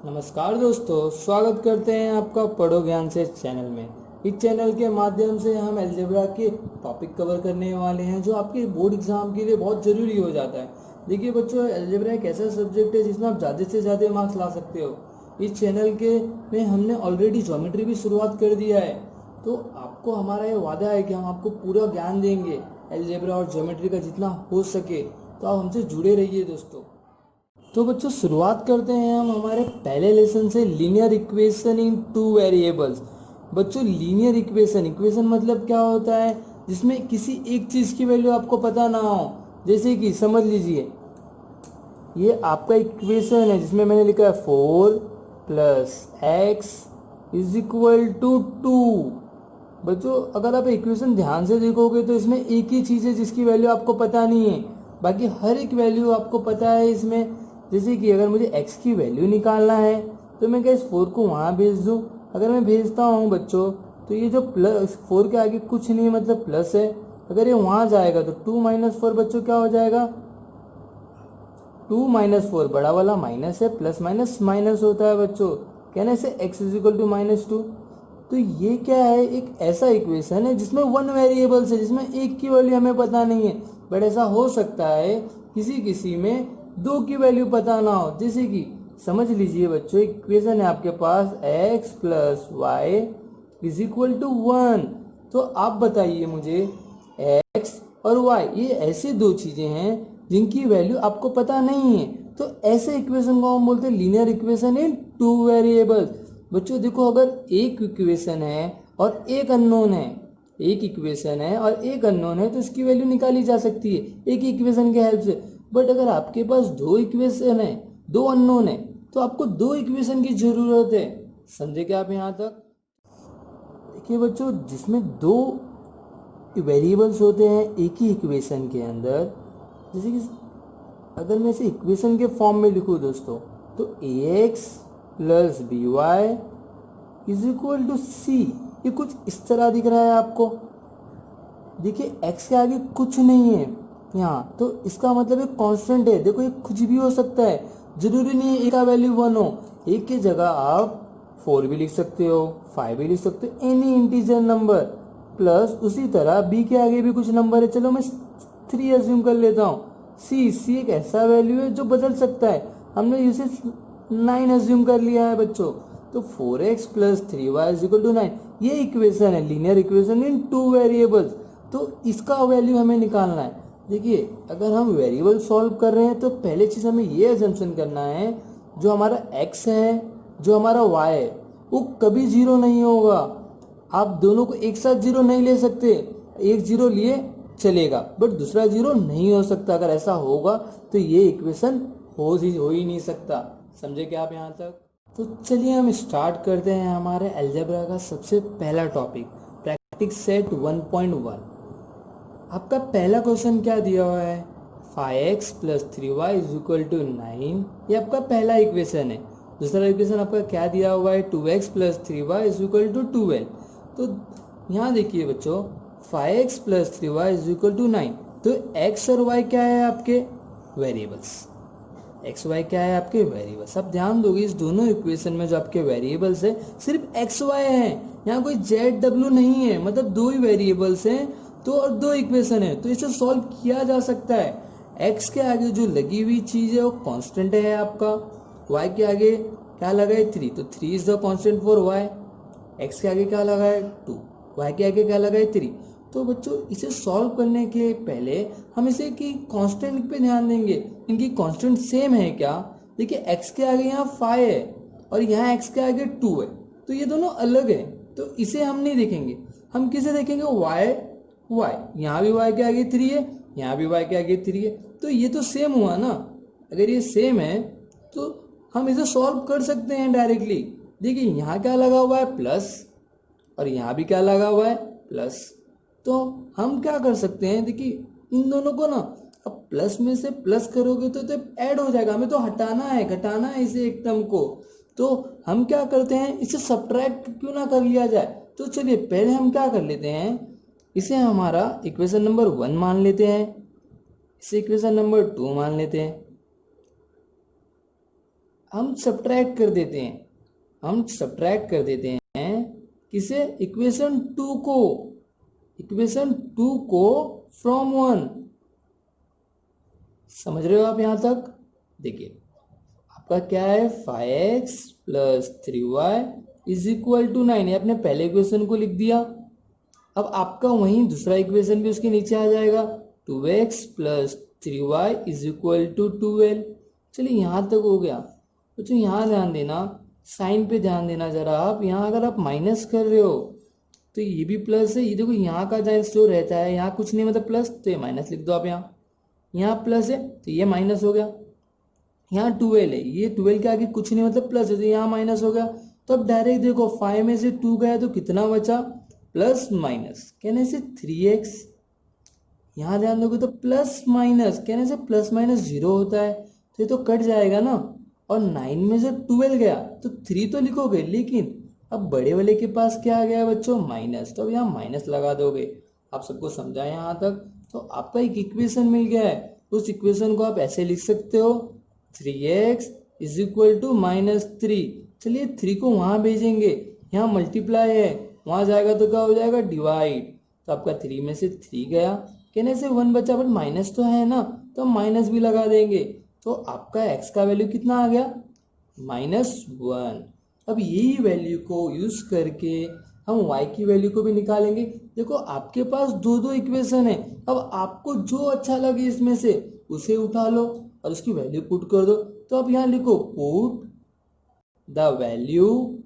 नमस्कार दोस्तों, स्वागत करते हैं आपका पढ़ो ज्ञान से चैनल में। इस चैनल के माध्यम से हम अलजेब्रा के टॉपिक कवर करने वाले हैं जो आपके बोर्ड एग्जाम के लिए बहुत ज़रूरी हो जाता है। देखिए बच्चों, अलजेब्रा एक ऐसा सब्जेक्ट है जिसमें आप ज़्यादा से ज़्यादा मार्क्स ला सकते हो। इस चैनल के में हमने ऑलरेडी ज्योमेट्री भी शुरुआत कर दिया है, तो आपको हमारा ये वादा है कि हम आपको पूरा ज्ञान देंगे अलजेब्रा और ज्योमेट्री का जितना हो सके। तो आप हमसे जुड़े रहिए दोस्तों। तो बच्चों, शुरुआत करते हैं हम हमारे पहले लेसन से, linear equation in two variables. बच्चों, लीनियर इक्वेशन मतलब क्या होता है? जिसमें किसी एक चीज़ की वैल्यू आपको पता ना हो। जैसे कि समझ लीजिए, ये आपका इक्वेशन है जिसमें मैंने लिखा है 4 + x = 2। बच्चों, अगर आप इक्वेशन ध्यान से देखोगे तो इसमें एक ही चीज़ है जिसकी वैल्यू आपको पता नहीं है, बाकी हर एक वैल्यू आपको पता है इसमें। जैसे कि अगर मुझे x की वैल्यू निकालना है तो मैं क्या इस 4 को वहाँ भेज दूँ? अगर मैं भेजता हूँ बच्चों, तो ये जो प्लस 4 के आगे कुछ नहीं मतलब प्लस है, अगर ये वहाँ जाएगा तो 2 - 4 बच्चों क्या हो जाएगा? 2 - 4 बड़ा वाला माइनस है, प्लस माइनस माइनस होता है बच्चों। कहने से x = -2। तो ये क्या है? एक ऐसा इक्वेशन है जिसमें वन वेरिएबल्स है, जिसमें एक की वैल्यू हमें पता नहीं है। बट ऐसा हो सकता है किसी किसी में दो की वैल्यू पता ना हो। जैसे कि समझ लीजिए बच्चों, इक्वेशन है आपके पास x + y = 1। तो आप बताइए मुझे, x और y ये ऐसी दो चीजें हैं जिनकी वैल्यू आपको पता नहीं है। तो ऐसे इक्वेशन को हम बोलते हैं linear equation in two variables. बच्चों देखो, अगर एक इक्वेशन है और एक अननोन है, एक इक्वेशन है और एक अननोन है, तो इसकी वैल्यू निकाली जा सकती है एक इक्वेशन के हेल्प से। बट अगर आपके पास दो इक्वेशन है, दो अननोन है, तो आपको दो इक्वेशन की जरूरत है। समझे क्या आप यहाँ तक? देखिए बच्चों, जिसमें दो वेरिएबल्स होते हैं एक ही इक्वेशन के अंदर, जैसे कि अगर मैं इसे इक्वेशन के फॉर्म में लिखूं दोस्तों, तो ax + by = c। ये कुछ इस तरह दिख रहा है आपको। देखिए x के आगे कुछ नहीं है यहाँ, तो इसका मतलब एक कांस्टेंट है। देखो, ये कुछ भी हो सकता है, जरूरी नहीं है एक का वैल्यू 1 हो। एक की जगह आप 4 भी लिख सकते हो, 5 भी लिख सकते हो, एनी इंटीजर नंबर। प्लस उसी तरह b के आगे भी कुछ नंबर है, चलो मैं 3 अज्यूम कर लेता हूँ। c एक ऐसा वैल्यू है जो बदल सकता है, हमने इसे 9 अज्यूम कर लिया है बच्चों। तो 4x + 3y = 9। ये इक्वेशन है linear equation in two variables. तो इसका वैल्यू हमें निकालना है। देखिए, अगर हम वेरिएबल सॉल्व कर रहे हैं तो पहले चीज हमें ये अजम्पशन करना है, जो हमारा x है, जो हमारा y है, वो कभी जीरो नहीं होगा। आप दोनों को एक साथ जीरो नहीं ले सकते, एक जीरो लिए चलेगा बट दूसरा जीरो नहीं हो सकता। अगर ऐसा होगा तो ये इक्वेशन हो ही नहीं सकता। समझे क्या आप यहाँ तक? तो चलिए हम स्टार्ट करते हैं हमारे अलजेब्रा का सबसे पहला टॉपिक, प्रैक्टिस सेट 1.1। आपका पहला क्वेश्चन क्या दिया हुआ है? 5x + 3y = 9। ये आपका पहला इक्वेशन है। दूसरा इक्वेशन आपका क्या दिया हुआ है? 2x + 3y = 12। तो यहाँ देखिए बच्चों, 5x + 3y = 9। तो x और y क्या है? आपके वेरिएबल्स। एक्स वाई क्या है? आपके वेरिएबल्स। अब ध्यान दोगे, इस दोनों इक्वेशन में जो आपके वेरिएबल्स है सिर्फ एक्स वाई है, यहाँ कोई जेड डब्ल्यू नहीं है। मतलब दो ही वेरिएबल्स हैं तो, और दो इक्वेशन है, तो इसे सॉल्व किया जा सकता है। एक्स के आगे जो लगी हुई चीज है वो कांस्टेंट है आपका, वाई के आगे क्या लगा है? 3, तो 3 is the constant for y. X के आगे क्या लगा है? 2, वाई के आगे क्या लगा है? 3। तो बच्चों, इसे सॉल्व करने के पहले हम इसे की कांस्टेंट पे ध्यान देंगे, इनकी कांस्टेंट सेम है क्या। देखिए, x के आगे यहाँ 5 है और यहाँ x के आगे 2 है, तो ये दोनों अलग है, तो इसे हम नहीं देखेंगे। हम किसे देखेंगे? y यहाँ भी y के आगे 3 है, यहाँ भी y के आगे 3 है, तो ये तो सेम हुआ ना। अगर ये सेम है तो हम इसे सॉल्व कर सकते हैं डायरेक्टली। देखिए, यहाँ क्या लगा हुआ है? प्लस, और यहाँ भी क्या लगा हुआ है? प्लस। तो हम क्या कर सकते हैं? देखिए, इन दोनों को ना, अब प्लस में से प्लस करोगे तो ऐड हो जाएगा, हमें तो हटाना है, घटाना है इसे एक टर्म को। तो हम क्या करते हैं, इसे सब्ट्रैक्ट क्यों ना कर लिया जाए। तो चलिए पहले हम क्या कर लेते हैं, इसे हमारा इक्वेशन नंबर 1 मान लेते हैं, इसे इक्वेशन नंबर 2 मान लेते हैं। हम सब्ट्रैक्ट कर देते हैं, किसे, इक्वेशन 2 को फ्रॉम 1। समझ रहे हो आप यहां तक? देखिए आपका क्या है, 5x plus 3y is equal to 9, ये आपने पहले इक्वेशन को लिख दिया। अब आपका वहीं दूसरा इक्वेशन भी उसके नीचे आ जाएगा, 2x plus 3y is equal to 12। चलिए यहां तक हो गया। तो यहाँ ध्यान देना, साइन पे ध्यान देना जरा आप। यहाँ अगर आप माइनस कर रहे हो तो ये भी प्लस है, ये देखो यहाँ का चांस जो रहता है, यहाँ कुछ नहीं मतलब प्लस, तो ये माइनस लिख दो आप। यहाँ प्लस है तो ये माइनस हो गया। यहाँ 12 है, ये 12 के आगे कुछ नहीं मतलब प्लस है, तो यहाँ माइनस हो गया। तो अब डायरेक्ट देखो 5 में से 2 गया तो कितना बचा, प्लस माइनस, कहने से 3x। यहाँ ध्यान दोगे तो प्लस माइनस, कहने से प्लस माइनस 0 होता है, तो ये तो कट जाएगा ना। और 9 में से 12 गया तो 3 तो लिखोगे, लेकिन अब बड़े वाले के पास क्या आ गया बच्चों, माइनस, तो अब यहाँ माइनस लगा दोगे। आप सबको समझा यहाँ तक? तो आपका एक इक्वेशन मिल गया है। उस इक्वेशन को आप ऐसे लिख सकते हो, 3x इज इक्वल टू -3। चलिए 3 को वहां भेजेंगे, यहाँ मल्टीप्लाई है, वहां जाएगा तो क्या हो जाएगा, डिवाइड। तो आपका 3 में से 3 गया, कहने से 1 बचा, बट माइनस तो है ना, तो हम माइनस भी लगा देंगे। तो आपका x का वैल्यू कितना आ गया, -1। अब यही वैल्यू को यूज करके हम y की वैल्यू को भी निकालेंगे। देखो आपके पास दो इक्वेशन है, अब आपको जो अच्छा लगे इसमें से उसे उठा लो और उसकी वैल्यू पुट कर दो। तो आप यहाँ लिखो, put the value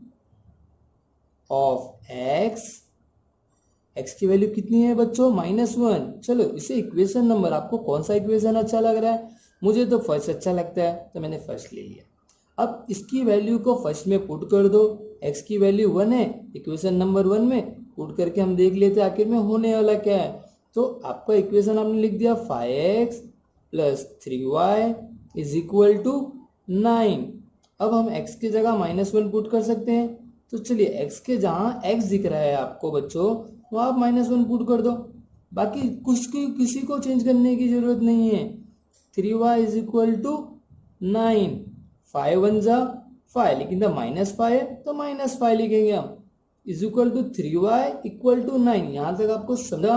of x की वैल्यू कितनी है बच्चों, -1। चलो इसे इक्वेशन नंबर, आपको कौन सा इक्वेशन अच्छा लग रहा है? मुझे तो फर्स्ट अच्छा लगता है, तो मैंने फर्स्ट ले लिया। अब इसकी वैल्यू को फर्स्ट में पुट कर दो, x की वैल्यू 1 है, इक्वेशन नंबर 1 में पुट करके हम देख लेते हैं आखिर में होने वाला क्या है। तो आपका इक्वेशन आपने लिख दिया, 5x plus 3y is equal to 9। अब हम x की जगह -1 पुट कर सकते हैं। तो चलिए x के जहाँ x दिख रहा है आपको बच्चों, तो आप -1 पुट कर दो, बाकी किसी को चेंज करने की जरूरत नहीं है। 3y इज इक्वल टू 9, 5 1 जा 5, लेकिन जब -5 है तो -5 लिखेंगे हम, is equal to 3y equal to 9। यहाँ तक आपको समझा?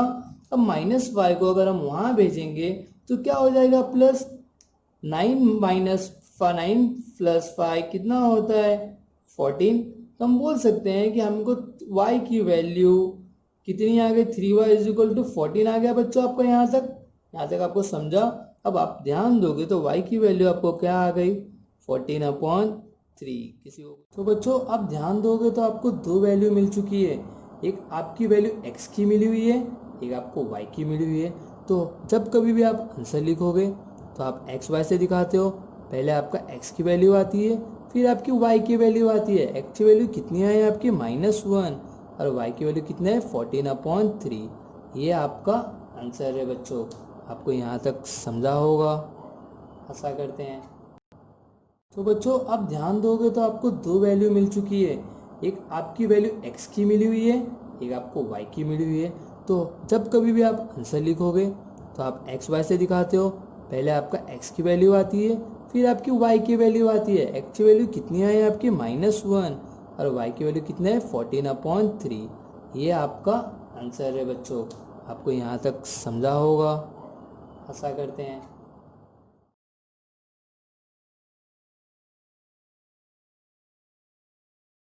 अब -5 को अगर हम वहां भेजेंगे तो क्या हो जाएगा, प्लस 9 प्लस 5 कितना होता है, 14। तो हम बोल सकते हैं कि हमको y की वैल्यू कितनी आ गई, 3y इज इक्वल टू 14 आ गया बच्चों आपको। यहाँ तक आपको समझा? अब आप ध्यान दोगे तो y की वैल्यू आपको क्या आ गई, 14/3। किसी को तो बच्चों आप ध्यान दोगे तो आपको दो वैल्यू मिल चुकी है, एक आपकी वैल्यू x की मिली हुई है, एक आपको y की मिली हुई है। तो जब कभी भी आप आंसर लिखोगे तो आप x y से दिखाते हो, पहले आपका x की वैल्यू आती है, फिर आपकी y की वैल्यू आती है। x की वैल्यू कितनी है आपकी, -1, और y की वैल्यू कितने है, 14/3। ये आपका आंसर है बच्चों। आपको यहाँ तक समझा होगा, आशा करते हैं। तो बच्चों आप ध्यान दोगे तो आपको दो वैल्यू मिल चुकी है, एक आपकी वैल्यू x की मिली हुई है, एक आपको y की मिली हुई है। तो जब कभी भी आप आंसर लिखोगे तो आप x y से दिखाते हो, पहले आपका x की वैल्यू आती है, फिर आपकी y की वैल्यू आती है। x की वैल्यू कितनी है आपकी, -1, और y की वैल्यू कितने है, 14/3। ये आपका आंसर है बच्चों। आपको यहाँ तक समझा होगा, आशा करते हैं।